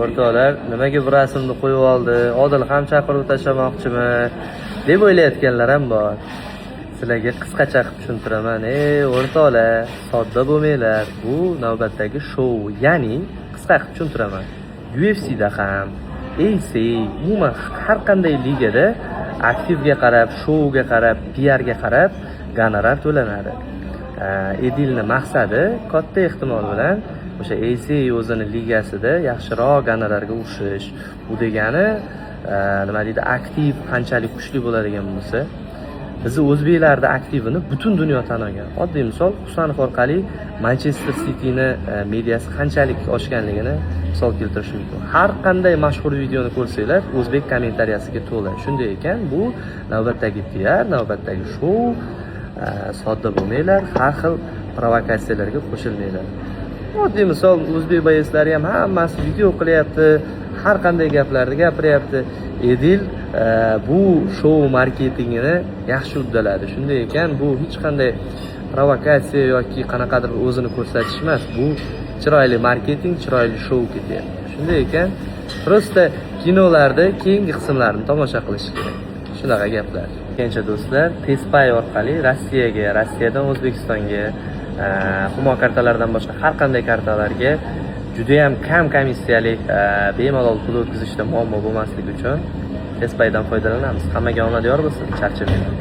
O'rtoqlar, nimaga bir rasmni qo'yib oldi? Odil ham chaqirib tashlamoqchimi deb o'ylayotganlar ham bor. Sizlarga qisqacha qilib tushuntiraman. O'rtoqlar, sodda bo'lmanglar. Bu navbatdagi shou, ya'ni qisqa qilib tushuntiraman. UFC'da ham, AC, umuman har qanday ligada aktivga qarab, shouga qarab, PRga qarab gonorar to'lanadi. Edilning maqsadi katta ehtimol bilan o'sha AC o'zini ligasida yaxshiroq gonorarga urishish. Bu degani nima deydi, aktiv qanchalik kuchli bo'ladigan bo'lsa, bizni o'zbeklarda aktivini butun dunyo tan olgan. Oddiy misol, Husanov orqali Manchester Cityni mediasi qanchalik oshganligini misol keltirish mumkin. Har qanday mashhur videoni ko'rsanglar, o'zbek kommentariyasiga to'la. Shunday ekan, bu navbatdagi PR, navbatdagi shou. Sodda bo'lmanglar, har xil provokatsiyalarga qo'shilmanglar. Oddiy misol, o'zbek boyslari ham hammasi video qilyapti, har qanday gaplarni gapiryapti. Edil bu shou marketingini yaxshi uddaladi. Shunday ekan, bu hech qanday provokatsiya yoki qanaqadir o'zini ko'rsatish emas. Bu chiroyli marketing, chiroyli shou ketyapti. Shunday ekan, prosta kinolarda keyingi qismlarini tomosha qilish kerak. Shunaqa gaplar. Kencha do'stlar, Tezpay orqali Rossiyaga, Rossiyadan O'zbekistonga, Humo kartalaridan boshqa har qanday kartalarga juda ham kam komissiyali bemalol pul o'tkazishda muammo bo'lmasligi uchun Tezpaydan foydalanamiz. Hammaga omad yor bo'lsin. Charchamayman.